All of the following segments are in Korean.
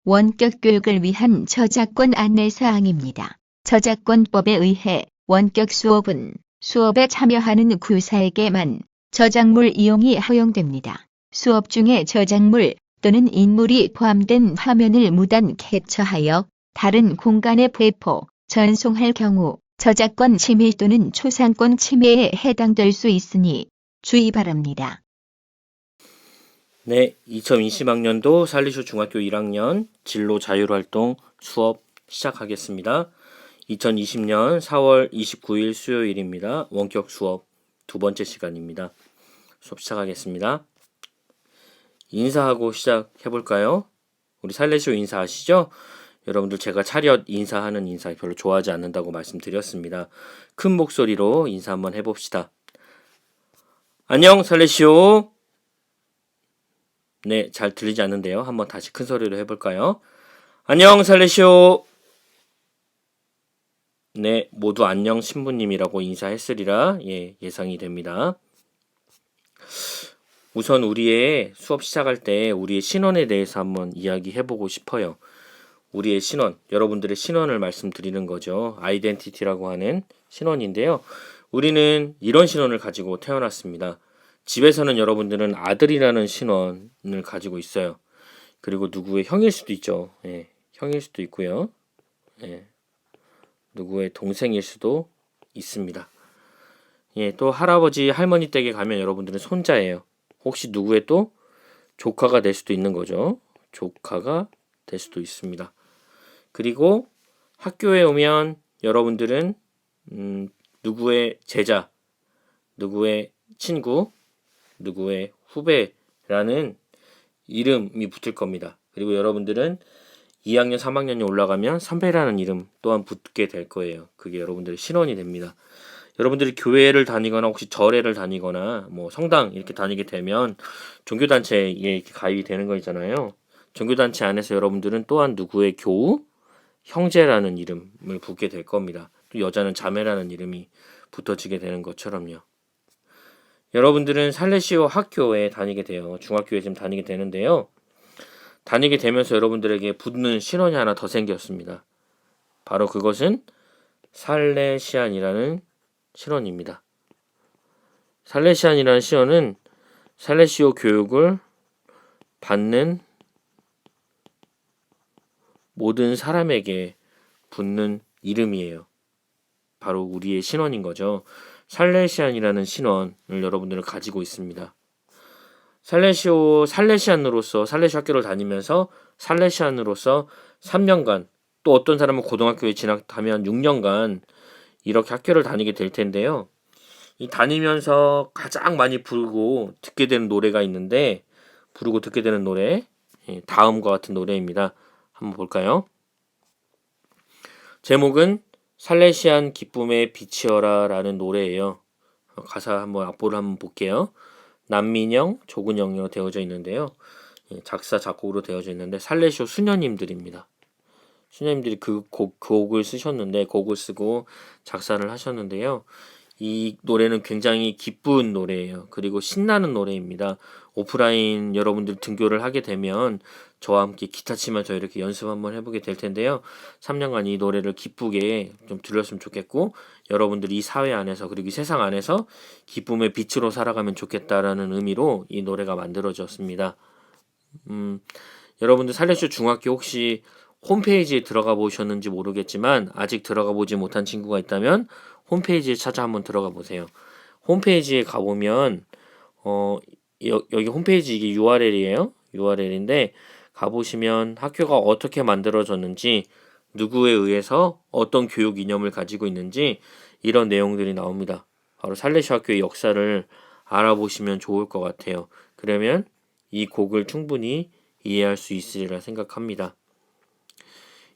원격 교육을 위한 저작권 안내사항입니다. 저작권법에 의해 원격 수업은 수업에 참여하는 구사에게만 저작물 이용이 허용됩니다. 수업 중에 저작물 또는 인물이 포함된 화면을 무단 캡처하여 다른 공간에 배포, 전송할 경우 저작권 침해 또는 초상권 침해에 해당될 수 있으니 주의 바랍니다. 네, 2020학년도 살리쇼 중학교 1학년 진로 자율활동 수업 시작하겠습니다. 2020년 4월 29일 수요일입니다. 원격 수업 두 번째 시간입니다. 수업 시작하겠습니다. 인사하고 시작해볼까요? 우리 살리쇼 인사하시죠? 여러분들 제가 차렷 인사하는 인사 별로 좋아하지 않는다고 말씀드렸습니다. 큰 목소리로 인사 한번 해봅시다. 안녕 살리쇼. 네, 잘 들리지 않는데요. 한번 다시 큰 소리로 해볼까요? 안녕 살레쇼. 네, 모두 안녕 신부님이라고 인사했으리라 예상이 됩니다. 우선 우리의 수업 시작할 때 우리의 신원에 대해서 한번 이야기해보고 싶어요. 우리의 신원, 여러분들의 신원을 말씀드리는 거죠. 아이덴티티라고 하는 신원인데요. 우리는 이런 신원을 가지고 태어났습니다. 집에서는 여러분들은 아들이라는 신원을 가지고 있어요. 그리고 누구의 형일 수도 있죠. 형일 수도 있고요. 누구의 동생일 수도 있습니다. 또 할아버지, 할머니 댁에 가면 여러분들은 손자예요. 혹시 누구의 또 조카가 될 수도 있는 거죠. 조카가 될 수도 있습니다. 그리고 학교에 오면 여러분들은 누구의 제자, 누구의 친구, 누구의 후배라는 이름이 붙을 겁니다. 그리고 여러분들은 2학년, 3학년이 올라가면 선배라는 이름 또한 붙게 될 거예요. 그게 여러분들의 신원이 됩니다. 여러분들이 교회를 다니거나 혹시 절에를 다니거나 뭐 성당 이렇게 다니게 되면 종교단체에 이렇게 가입이 되는 거 있잖아요. 종교단체 안에서 여러분들은 또한 누구의 교우, 형제라는 이름을 붙게 될 겁니다. 또 여자는 자매라는 이름이 붙어지게 되는 것처럼요. 여러분들은 살레시오 학교에 다니게 돼요. 중학교에 지금 다니게 되는데요. 다니게 되면서 여러분들에게 붙는 신원이 하나 더 생겼습니다. 바로 그것은 살레시안이라는 신원입니다. 살레시안이라는 신원은 살레시오 교육을 받는 모든 사람에게 붙는 이름이에요. 바로 우리의 신원인 거죠. 살레시안이라는 신원을 여러분들은 가지고 있습니다. 살레시오 학교를 다니면서 살레시안으로서 3년간, 또 어떤 사람은 고등학교에 진학하면 6년간 이렇게 학교를 다니게 될 텐데요. 이 다니면서 가장 많이 부르고 듣게 되는 노래가 있는데, 부르고 듣게 되는 노래, 다음과 같은 노래입니다. 한번 볼까요? 제목은 살레시안 기쁨의 빛이여라 라는 노래예요. 가사 한번 악보를 한번 볼게요. 남민영, 조근영으로 되어져 있는데요. 작사, 작곡으로 되어져 있는데 살레시오 수녀님들입니다. 수녀님들이 그 곡을 쓰셨는데 곡을 쓰고 작사를 하셨는데요. 이 노래는 굉장히 기쁜 노래예요. 그리고 신나는 노래입니다. 오프라인 여러분들 등교를 하게 되면 저와 함께 기타 치면서 이렇게 연습 한번 해보게 될 텐데요. 3년간 이 노래를 기쁘게 좀 들렸으면 좋겠고 여러분들이 이 사회 안에서 그리고 이 세상 안에서 기쁨의 빛으로 살아가면 좋겠다라는 의미로 이 노래가 만들어졌습니다. 여러분들 살레쇼 중학교 혹시 홈페이지에 들어가 보셨는지 모르겠지만 아직 들어가 보지 못한 친구가 있다면 홈페이지에 찾아 한번 들어가 보세요. 홈페이지에 가보면 여기 홈페이지 이게 URL이에요. URL인데 가보시면 학교가 어떻게 만들어졌는지 누구에 의해서 어떤 교육 이념을 가지고 있는지 이런 내용들이 나옵니다. 바로 살레쇼 학교의 역사를 알아보시면 좋을 것 같아요. 그러면 이 곡을 충분히 이해할 수 있으리라 생각합니다.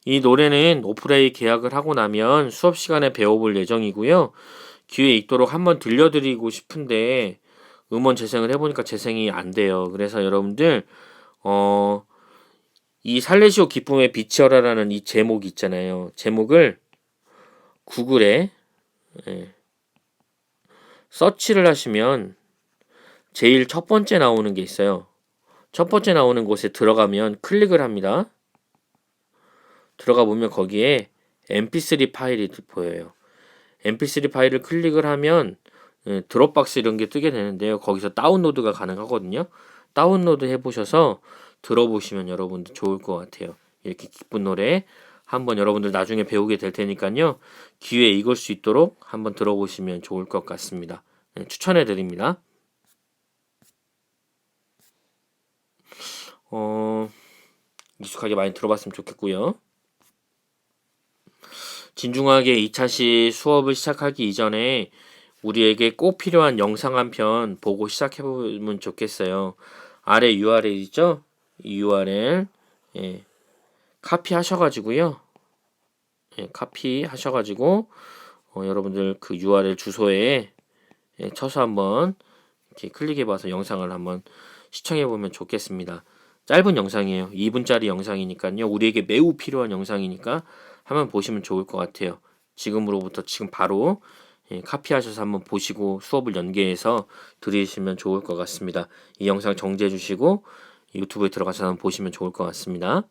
이 노래는 오프라인 계약을 하고 나면 수업 시간에 배워볼 예정이고요. 기회에 있도록 한번 들려드리고 싶은데 음원 재생을 해보니까 재생이 안 돼요. 그래서 여러분들 이 살레시오 기쁨의 빛이여라라는 이 제목 있잖아요. 제목을 구글에 서치를 하시면 제일 첫 번째 나오는 게 있어요. 첫 번째 나오는 곳에 들어가면 클릭을 합니다. 들어가 보면 거기에 mp3 파일이 보여요. mp3 파일을 클릭을 하면 드롭박스 이런 게 뜨게 되는데요. 거기서 다운로드가 가능하거든요. 다운로드 해보셔서 들어보시면 여러분들 좋을 것 같아요. 이렇게 기쁜 노래 한번 여러분들 나중에 배우게 될 테니까요. 귀에 익을 수 있도록 한번 들어보시면 좋을 것 같습니다. 추천해 드립니다. 익숙하게 많이 들어봤으면 좋겠고요. 진중하게 2차시 수업을 시작하기 이전에 우리에게 꼭 필요한 영상 한 편 보고 시작해보면 좋겠어요. 아래 URL 있죠? 이 URL 카피 하셔가지고요. 카피 하셔가지고 여러분들 그 URL 주소에 쳐서 한번 이렇게 클릭해봐서 영상을 한번 시청해보면 좋겠습니다. 짧은 영상이에요. 2분짜리 영상이니까요. 우리에게 매우 필요한 영상이니까 한번 보시면 좋을 것 같아요. 지금으로부터 지금 바로 카피하셔서 한번 보시고 수업을 연계해서 들으시면 좋을 것 같습니다. 이 영상 정지해 주시고 유튜브에 들어가서 한번 보시면 좋을 것 같습니다.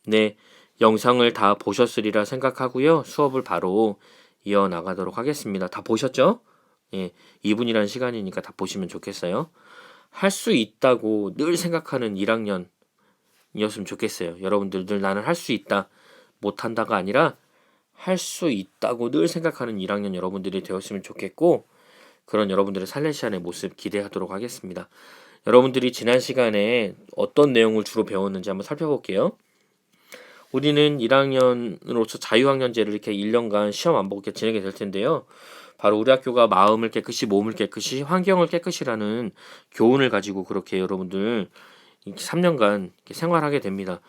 네, 영상을 다 보셨으리라 생각하고요. 수업을 바로 이어나가도록 하겠습니다. 다 보셨죠? 2분이라는 시간이니까 다 보시면 좋겠어요. 할 수 있다고 늘 생각하는 1학년이었으면 좋겠어요. 여러분들 늘 나는 할 수 있다, 못한다가 아니라 할 수 있다고 늘 생각하는 1학년 여러분들이 되었으면 좋겠고, 그런 여러분들의 살레시안의 모습 기대하도록 하겠습니다. 여러분들이 지난 시간에 어떤 내용을 주로 배웠는지 한번 살펴볼게요. 우리는 1학년으로서 자유학년제를 이렇게 1년간 시험 안 보고 이렇게 진행이 될 텐데요. 바로 우리 학교가 마음을 깨끗이, 몸을 깨끗이, 환경을 깨끗이라는 교훈을 가지고 그렇게 여러분들 3년간 생활하게 됩니다.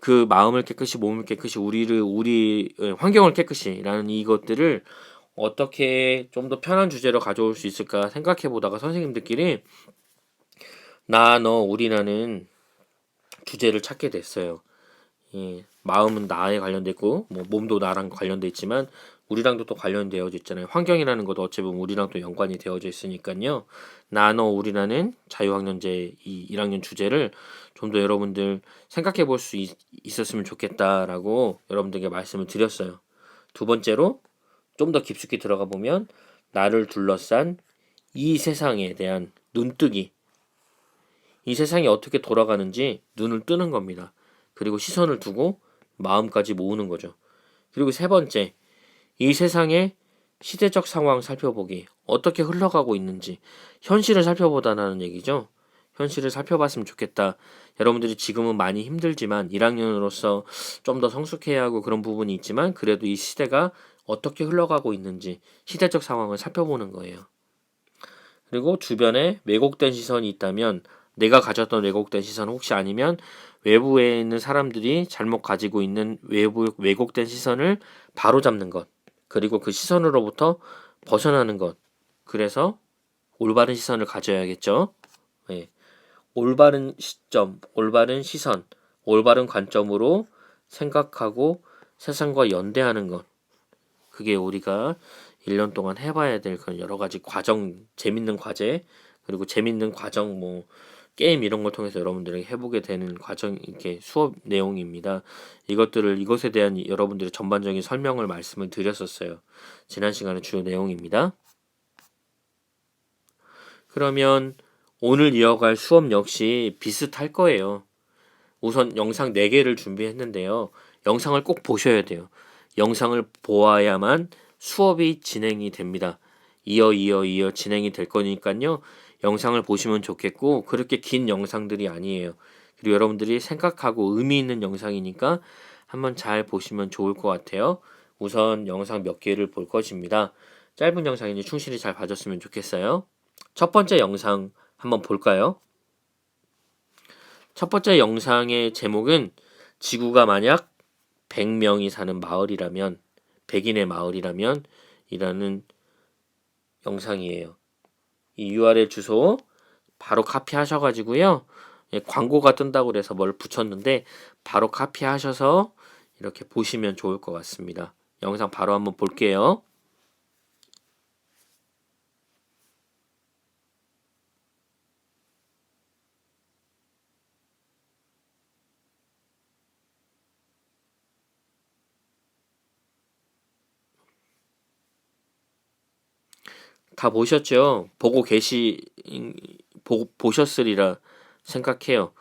그 마음을 깨끗이, 몸을 깨끗이, 우리 환경을 깨끗이라는 이것들을 어떻게 좀 더 편한 주제로 가져올 수 있을까 생각해 보다가 선생님들끼리 나, 너, 우리라는 주제를 찾게 됐어요. 마음은 나에 관련돼 있고 뭐 몸도 나랑 관련돼 있지만 우리랑도 또 관련되어져 있잖아요. 환경이라는 것도 어찌 보면 우리랑 또 연관이 되어져 있으니까요. 나, 너, 우리라는 자유학년제 이 1학년 주제를 좀 더 여러분들 생각해 볼 수 있었으면 좋겠다라고 여러분들에게 말씀을 드렸어요. 두 번째로 좀 더 깊숙이 들어가 보면 나를 둘러싼 이 세상에 대한 눈뜨기, 이 세상이 어떻게 돌아가는지 눈을 뜨는 겁니다. 그리고 시선을 두고 마음까지 모으는 거죠. 그리고 세 번째, 이 세상의 시대적 상황 살펴보기, 어떻게 흘러가고 있는지 현실을 살펴보다라는 얘기죠. 현실을 살펴봤으면 좋겠다. 여러분들이 지금은 많이 힘들지만 1학년으로서 좀 더 성숙해야 하고 그런 부분이 있지만 그래도 이 시대가 어떻게 흘러가고 있는지 시대적 상황을 살펴보는 거예요. 그리고 주변에 왜곡된 시선이 있다면 내가 가졌던 왜곡된 시선 혹시 아니면 외부에 있는 사람들이 잘못 가지고 있는 왜곡된 시선을 바로잡는 것. 그리고 그 시선으로부터 벗어나는 것. 그래서 올바른 시선을 가져야겠죠. 네. 올바른 시점, 올바른 시선, 올바른 관점으로 생각하고 세상과 연대하는 것. 그게 우리가 1년 동안 해봐야 될 그런 여러 가지 과정, 재밌는 과제, 그리고 재밌는 과정, 뭐, 게임 이런 걸 통해서 여러분들에게 해보게 되는 과정, 이렇게 수업 내용입니다. 이것에 대한 여러분들의 전반적인 설명을 말씀을 드렸었어요. 지난 시간의 주요 내용입니다. 그러면 오늘 이어갈 수업 역시 비슷할 거예요. 우선 영상 4개를 준비했는데요. 영상을 꼭 보셔야 돼요. 영상을 보아야만 수업이 진행이 됩니다. 이어 진행이 될 거니까요. 영상을 보시면 좋겠고 그렇게 긴 영상들이 아니에요. 그리고 여러분들이 생각하고 의미 있는 영상이니까 한번 잘 보시면 좋을 것 같아요. 우선 영상 몇 개를 볼 것입니다. 짧은 영상이니 충실히 잘 봐줬으면 좋겠어요. 첫 번째 영상 한번 볼까요? 첫 번째 영상의 제목은 지구가 만약 100명이 사는 마을이라면 100인의 마을이라면 이라는 영상이에요. 이 URL 주소 바로 카피하셔가지고요. 광고가 뜬다고 그래서 뭘 붙였는데 바로 카피하셔서 이렇게 보시면 좋을 것 같습니다. 영상 바로 한번 볼게요. 다 보셨죠? 보셨으리라 생각해요.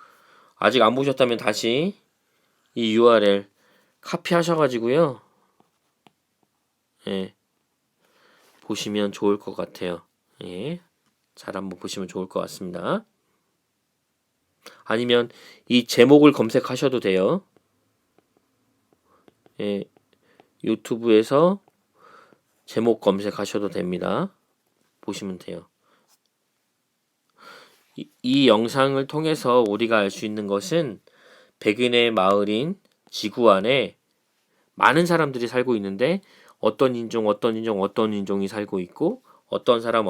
아직 안 보셨다면 다시 이 URL 카피하셔가지고요. 예, 보시면 좋을 것 같아요. 예, 잘 한번 보시면 좋을 것 같습니다. 아니면 이 제목을 검색하셔도 돼요. 예, 유튜브에서 제목 검색하셔도 됩니다. 보시면 돼요. 이 영상을 통해서 우리가 알 수 있는 것은 백인의 마을인 지구 안에 많은 사람들이 살고 있는데 어떤 인종이 살고 있고 어떤 사람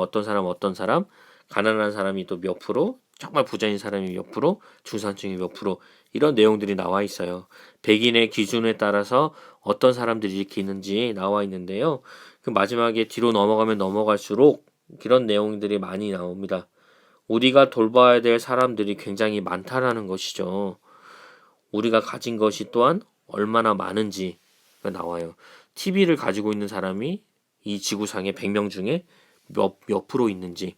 가난한 사람이 또 몇 프로 정말 부자인 사람이 몇 프로 중산층이 몇 프로 이런 내용들이 나와 있어요. 백인의 기준에 따라서 어떤 사람들이 이렇게 있는지 나와 있는데요. 그 마지막에 뒤로 넘어가면 넘어갈수록 이런 내용들이 많이 나옵니다. 우리가 돌봐야 될 사람들이 굉장히 많다라는 것이죠. 우리가 가진 것이 또한 얼마나 많은지가 나와요. TV를 가지고 있는 사람이 이 지구상의 100명 중에 몇 프로 있는지,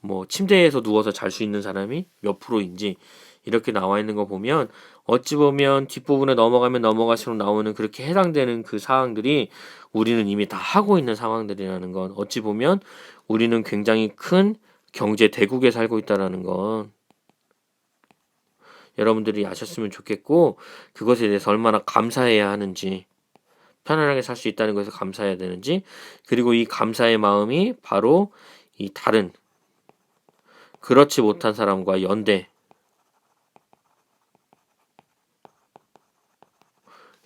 뭐 침대에서 누워서 잘 수 있는 사람이 몇 프로인지 이렇게 나와 있는 거 보면 어찌 보면 뒷부분에 넘어가면 넘어갈수록 나오는 그렇게 해당되는 그 사항들이 우리는 이미 다 하고 있는 상황들이라는 건 어찌 보면 우리는 굉장히 큰 경제 대국에 살고 있다라는 건 여러분들이 아셨으면 좋겠고 그것에 대해서 얼마나 감사해야 하는지 편안하게 살 수 있다는 것에 감사해야 되는지 그리고 이 감사의 마음이 바로 이 다른 그렇지 못한 사람과 연대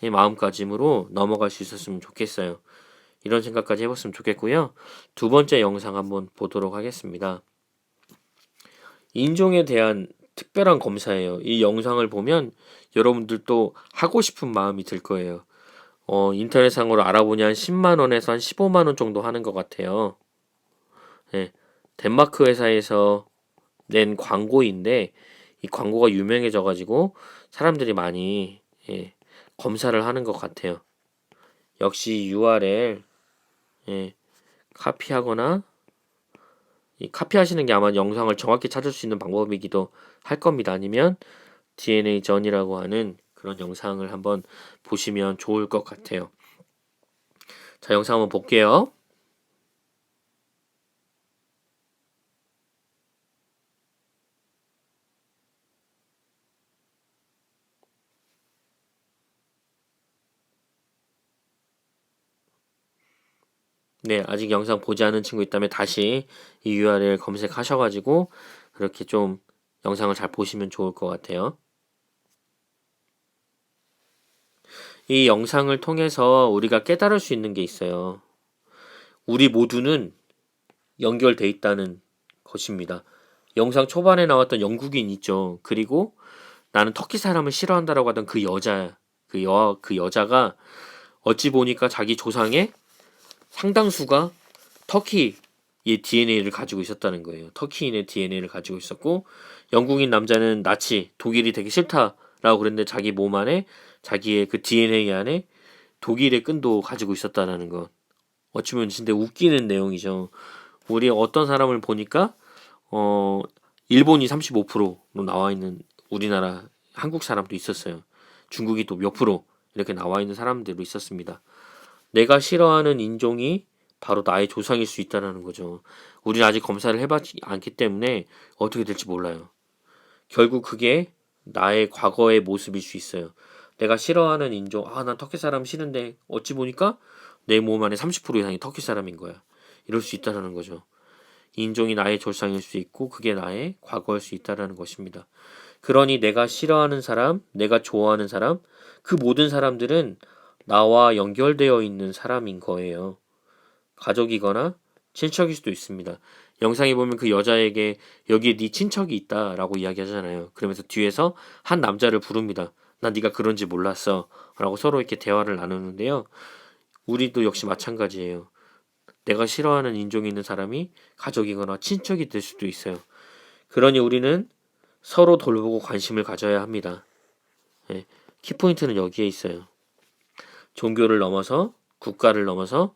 이 마음가짐으로 넘어갈 수 있었으면 좋겠어요. 이런 생각까지 해봤으면 좋겠고요. 두 번째 영상 한번 보도록 하겠습니다. 인종에 대한 특별한 검사예요. 이 영상을 보면 여러분들도 하고 싶은 마음이 들 거예요. 인터넷상으로 알아보니 한 10만 원에서 한 15만 원 정도 하는 것 같아요. 예, 덴마크 회사에서 낸 광고인데 이 광고가 유명해져가지고 사람들이 많이 검사를 하는 것 같아요. 역시 URL 카피하거나 이 카피하시는 게 아마 영상을 정확히 찾을 수 있는 방법이기도 할 겁니다. 아니면 DNA 전이라고 하는 그런 영상을 한번 보시면 좋을 것 같아요. 자, 영상 한번 볼게요. 네, 아직 영상 보지 않은 친구 있다면 다시 이 URL 검색하셔가지고 그렇게 좀 영상을 잘 보시면 좋을 것 같아요. 이 영상을 통해서 우리가 깨달을 수 있는 게 있어요. 우리 모두는 연결돼 있다는 것입니다. 영상 초반에 나왔던 영국인 있죠. 그리고 나는 터키 사람을 싫어한다라고 하던 그 여자가 어찌 보니까 자기 조상의 상당수가 터키의 DNA를 가지고 있었다는 거예요. 터키인의 DNA를 가지고 있었고 영국인 남자는 독일이 되게 싫다라고 그랬는데 자기 몸 안에 자기의 그 DNA 안에 독일의 끈도 가지고 있었다는 것. 어찌보면 진짜 웃기는 내용이죠. 우리 어떤 사람을 보니까 일본이 35%로 나와 있는 우리나라 한국 사람도 있었어요. 중국이 또 몇 프로 이렇게 나와 있는 사람들도 있었습니다. 내가 싫어하는 인종이 바로 나의 조상일 수 있다는 거죠. 우리는 아직 검사를 해봤지 않기 때문에 어떻게 될지 몰라요. 결국 그게 나의 과거의 모습일 수 있어요. 내가 싫어하는 인종, 난 터키 사람 싫은데 어찌 보니까 내 몸 안에 30% 이상이 터키 사람인 거야. 이럴 수 있다는 거죠. 인종이 나의 조상일 수 있고 그게 나의 과거일 수 있다는 것입니다. 그러니 내가 싫어하는 사람, 내가 좋아하는 사람, 그 모든 사람들은 나와 연결되어 있는 사람인 거예요. 가족이거나 친척일 수도 있습니다. 영상에 보면 그 여자에게 여기에 네 친척이 있다라고 이야기하잖아요. 그러면서 뒤에서 한 남자를 부릅니다. 난 네가 그런지 몰랐어 라고 서로 이렇게 대화를 나누는데요. 우리도 역시 마찬가지예요. 내가 싫어하는 인종이 있는 사람이 가족이거나 친척이 될 수도 있어요. 그러니 우리는 서로 돌보고 관심을 가져야 합니다. 키포인트는 여기에 있어요. 종교를 넘어서 국가를 넘어서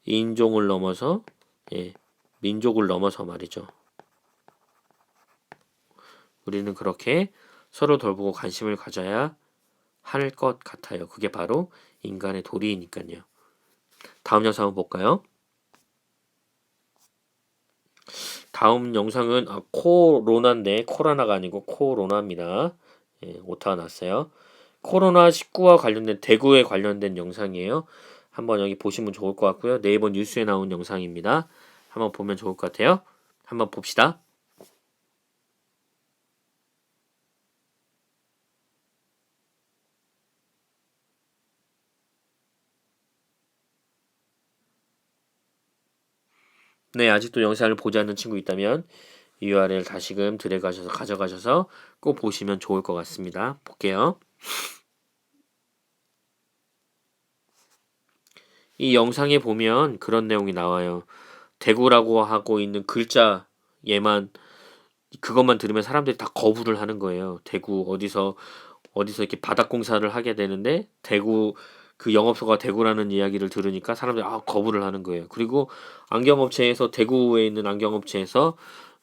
인종을 넘어서 예, 민족을 넘어서 말이죠. 우리는 그렇게 서로 돌보고 관심을 가져야 할 것 같아요. 그게 바로 인간의 도리이니까요. 다음 영상 한번 볼까요? 다음 영상은 코로나인데 코로나가 아니고 코로나입니다. 예, 오타가 났어요. 코로나19와 관련된 대구에 관련된 영상이에요. 한번 여기 보시면 좋을 것 같고요. 네이버 뉴스에 나온 영상입니다. 한번 보면 좋을 것 같아요. 한번 봅시다. 네, 아직도 영상을 보지 않는 친구 있다면 URL 다시금 들어가셔서 가져가셔서 꼭 보시면 좋을 것 같습니다. 볼게요. 이 영상에 보면 그런 내용이 나와요. 대구라고 하고 있는 글자 얘만 그것만 들으면 사람들이 다 거부를 하는 거예요. 대구 어디서 이렇게 바닥 공사를 하게 되는데 대구 그 영업소가 대구라는 이야기를 들으니까 사람들이 거부를 하는 거예요. 그리고 안경업체에서 대구에 있는 안경업체에서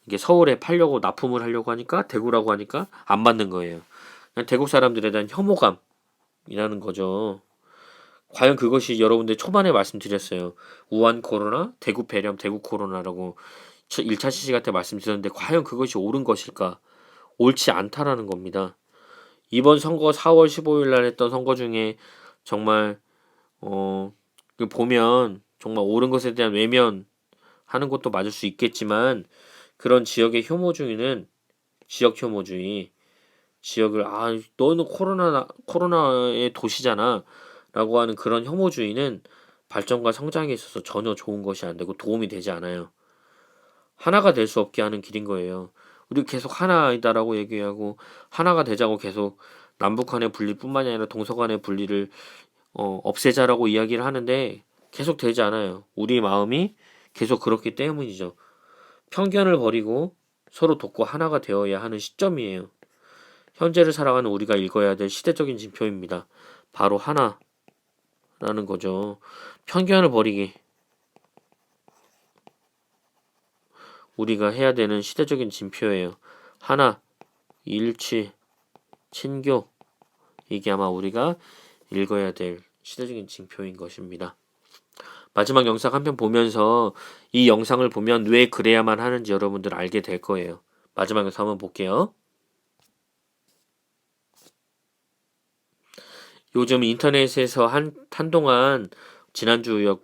이게 서울에 팔려고 납품을 하려고 하니까 대구라고 하니까 안 받는 거예요. 그냥 대구 사람들에 대한 혐오감이라는 거죠. 과연 그것이 여러분들 초반에 말씀드렸어요. 우한 코로나, 대구 폐렴, 대구 코로나라고 1차 시시가 때 말씀드렸는데 과연 그것이 옳은 것일까? 옳지 않다라는 겁니다. 이번 선거 4월 15일 날 했던 선거 중에 정말 보면 정말 옳은 것에 대한 외면하는 것도 맞을 수 있겠지만 그런 지역의 혐오주의는 지역 혐오주의, 지역을 너는 코로나의 도시잖아 라고 하는 그런 혐오주의는 발전과 성장에 있어서 전혀 좋은 것이 안 되고 도움이 되지 않아요. 하나가 될 수 없게 하는 길인 거예요. 우리 계속 하나이다라고 얘기하고 하나가 되자고 계속 남북 간의 분리뿐만이 아니라 동서 간의 분리를 없애자라고 이야기를 하는데 계속 되지 않아요. 우리 마음이 계속 그렇기 때문이죠. 편견을 버리고 서로 돕고 하나가 되어야 하는 시점이에요. 현재를 살아가는 우리가 읽어야 될 시대적인 징표입니다. 바로 하나라는 거죠. 편견을 버리기. 우리가 해야 되는 시대적인 징표예요. 하나, 일치, 친교. 이게 아마 우리가 읽어야 될 시대적인 징표인 것입니다. 마지막 영상 한 편 보면서 이 영상을 보면 왜 그래야만 하는지 여러분들 알게 될 거예요. 마지막 영상 한번 볼게요. 요즘 인터넷에서 한동안 지난주였을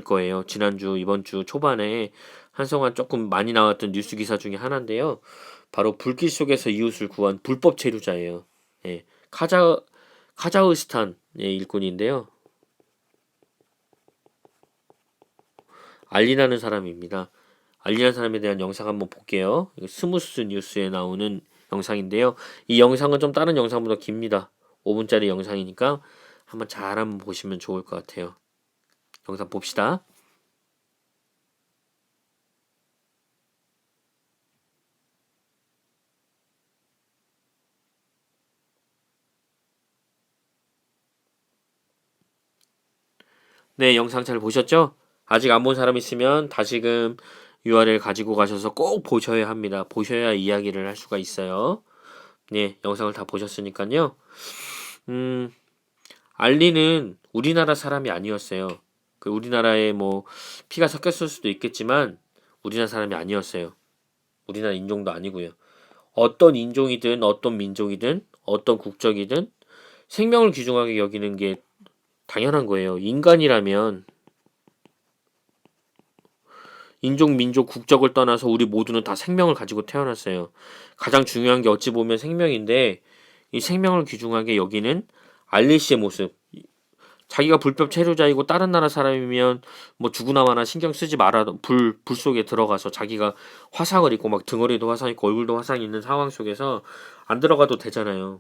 거예요. 지난주, 이번 주 초반에 한동안 조금 많이 나왔던 뉴스 기사 중에 하나인데요. 바로 불길 속에서 이웃을 구한 불법 체류자예요. 예, 카자흐스탄의 일꾼인데요. 알리라는 사람입니다. 알리라는 사람에 대한 영상 한번 볼게요. 이거 스무스 뉴스에 나오는 영상인데요. 이 영상은 좀 다른 영상보다 깁니다. 5분짜리 영상이니까 한번 보시면 좋을 것 같아요. 영상 봅시다. 네, 영상 잘 보셨죠? 아직 안 본 사람 있으면 다시금 URL 가지고 가셔서 꼭 보셔야 합니다. 보셔야 이야기를 할 수가 있어요. 네, 영상을 다 보셨으니까요. 알리는 우리나라 사람이 아니었어요. 그 우리나라에 뭐 피가 섞였을 수도 있겠지만 우리나라 사람이 아니었어요. 우리나라 인종도 아니고요. 어떤 인종이든 어떤 민족이든 어떤 국적이든 생명을 귀중하게 여기는 게 당연한 거예요. 인간이라면 인종, 민족, 국적을 떠나서 우리 모두는 다 생명을 가지고 태어났어요. 가장 중요한 게 어찌 보면 생명인데 이 생명을 귀중하게 여기는 알리 씨의 모습. 자기가 불법 체류자이고 다른 나라 사람이면 뭐 죽으나 마나 신경 쓰지 말아 불 속에 들어가서 자기가 화상을 입고 막 등허리도 화상 있고 얼굴도 화상 있는 상황 속에서 안 들어가도 되잖아요.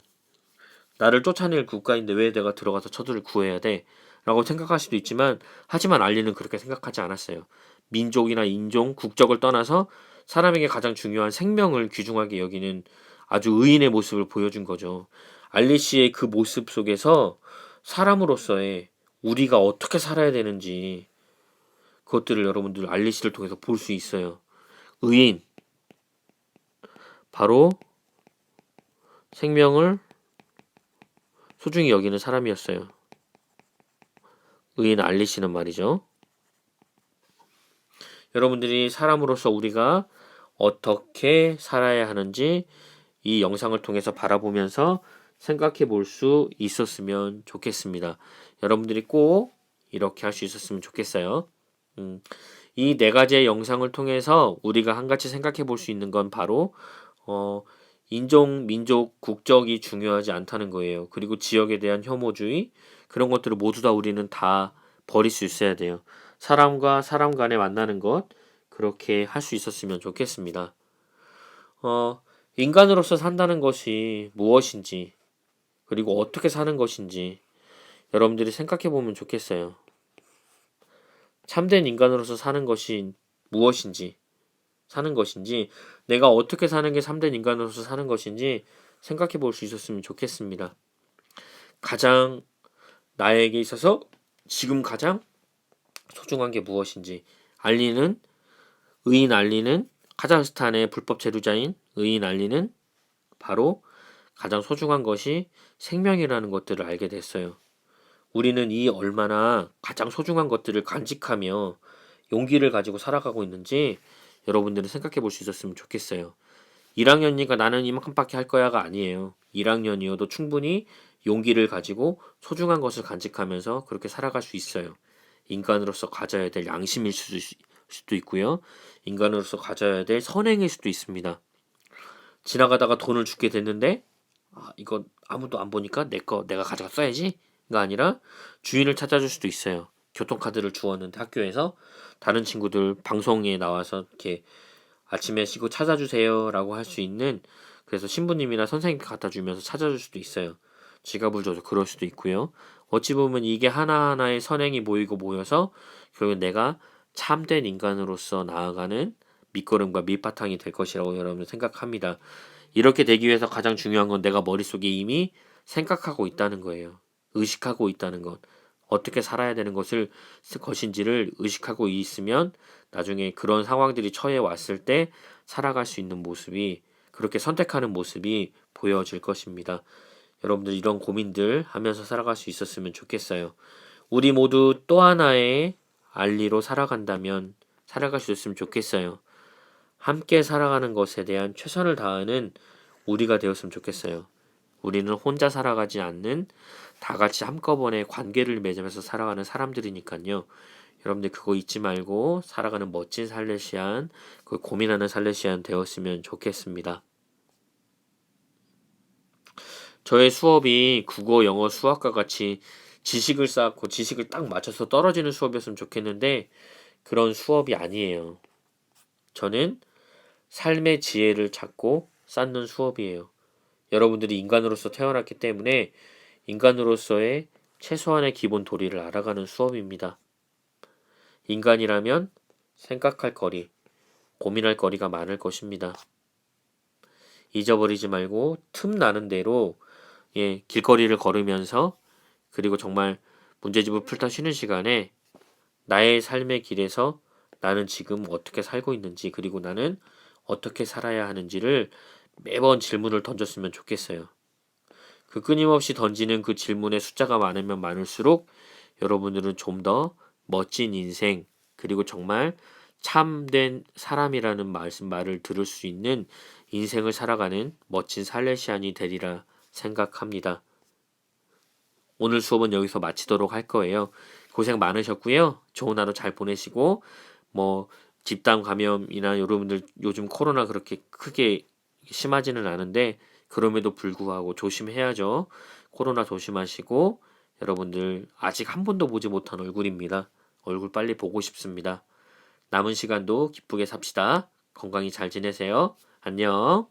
나를 쫓아낼 국가인데 왜 내가 들어가서 저들을 구해야 돼? 라고 생각할 수도 있지만 하지만 알리는 그렇게 생각하지 않았어요. 민족이나 인종, 국적을 떠나서 사람에게 가장 중요한 생명을 귀중하게 여기는 아주 의인의 모습을 보여준 거죠. 알리 씨의 그 모습 속에서 사람으로서의 우리가 어떻게 살아야 되는지 그것들을 여러분들 알리시를 통해서 볼 수 있어요. 의인, 바로 생명을 소중히 여기는 사람이었어요. 의인 알리시는 말이죠. 여러분들이 사람으로서 우리가 어떻게 살아야 하는지 이 영상을 통해서 바라보면서 생각해 볼 수 있었으면 좋겠습니다. 여러분들이 꼭 이렇게 할 수 있었으면 좋겠어요. 이 네 가지의 영상을 통해서 우리가 한 가지 생각해 볼 수 있는 건 바로 인종, 민족, 국적이 중요하지 않다는 거예요. 그리고 지역에 대한 혐오주의 그런 것들을 모두 다 우리는 다 버릴 수 있어야 돼요. 사람과 사람 간에 만나는 것 그렇게 할 수 있었으면 좋겠습니다. 인간으로서 산다는 것이 무엇인지 그리고 어떻게 사는 것인지 여러분들이 생각해 보면 좋겠어요. 참된 인간으로서 사는 것이 무엇인지 사는 것인지 내가 어떻게 사는 게 참된 인간으로서 사는 것인지 생각해 볼 수 있었으면 좋겠습니다. 가장 나에게 있어서 지금 가장 소중한 게 무엇인지 의인 알리는 카자흐스탄의 불법 체류자인 의인 알리는 바로 가장 소중한 것이 생명이라는 것들을 알게 됐어요. 우리는 이 얼마나 가장 소중한 것들을 간직하며 용기를 가지고 살아가고 있는지 여러분들은 생각해 볼 수 있었으면 좋겠어요. 1학년이니까 나는 이만큼밖에 할 거야가 아니에요. 1학년이어도 충분히 용기를 가지고 소중한 것을 간직하면서 그렇게 살아갈 수 있어요. 인간으로서 가져야 될 양심일 수도 있고요. 인간으로서 가져야 될 선행일 수도 있습니다. 지나가다가 돈을 주게 됐는데 이거 아무도 안 보니까 내가 가져가 써야지 가 아니라 주인을 찾아줄 수도 있어요. 교통카드를 주었는데 학교에서 다른 친구들 방송에 나와서 이렇게 아침에 이거 찾아주세요 라고 할 수 있는 그래서 신부님이나 선생님께 갖다 주면서 찾아줄 수도 있어요. 지갑을 줘서 그럴 수도 있고요. 어찌 보면 이게 하나하나의 선행이 모이고 모여서 결국 내가 참된 인간으로서 나아가는 밑거름과 밑바탕이 될 것이라고 여러분 생각합니다. 이렇게 되기 위해서 가장 중요한 건 내가 머릿속에 이미 생각하고 있다는 거예요. 의식하고 있다는 것. 어떻게 살아야 되는 것인지를 의식하고 있으면 나중에 그런 상황들이 처해 왔을 때 살아갈 수 있는 모습이 그렇게 선택하는 모습이 보여질 것입니다. 여러분들 이런 고민들 하면서 살아갈 수 있었으면 좋겠어요. 우리 모두 또 하나의 알리로 살아간다면 살아갈 수 있었으면 좋겠어요. 함께 살아가는 것에 대한 최선을 다하는 우리가 되었으면 좋겠어요. 우리는 혼자 살아가지 않는 다 같이 한꺼번에 관계를 맺으면서 살아가는 사람들이니까요. 여러분들 그거 잊지 말고 살아가는 멋진 살레시안, 그 고민하는 살레시안 되었으면 좋겠습니다. 저의 수업이 국어, 영어, 수학과 같이 지식을 쌓고 지식을 딱 맞춰서 떨어지는 수업이었으면 좋겠는데 그런 수업이 아니에요. 저는 삶의 지혜를 찾고 쌓는 수업이에요. 여러분들이 인간으로서 태어났기 때문에 인간으로서의 최소한의 기본 도리를 알아가는 수업입니다. 인간이라면 생각할 거리, 고민할 거리가 많을 것입니다. 잊어버리지 말고 틈나는 대로 길거리를 걸으면서 그리고 정말 문제집을 풀다 쉬는 시간에 나의 삶의 길에서 나는 지금 어떻게 살고 있는지 그리고 나는 어떻게 살아야 하는지를 매번 질문을 던졌으면 좋겠어요. 그 끊임없이 던지는 그 질문의 숫자가 많으면 많을수록 여러분들은 좀 더 멋진 인생 그리고 정말 참된 사람이라는 말을 들을 수 있는 인생을 살아가는 멋진 살레시안이 되리라 생각합니다. 오늘 수업은 여기서 마치도록 할 거예요. 고생 많으셨고요. 좋은 하루 잘 보내시고 집단 감염이나 여러분들 요즘 코로나 그렇게 크게 심하지는 않은데 그럼에도 불구하고 조심해야죠. 코로나 조심하시고 여러분들 아직 한 번도 보지 못한 얼굴입니다. 얼굴 빨리 보고 싶습니다. 남은 시간도 기쁘게 삽시다. 건강히 잘 지내세요. 안녕.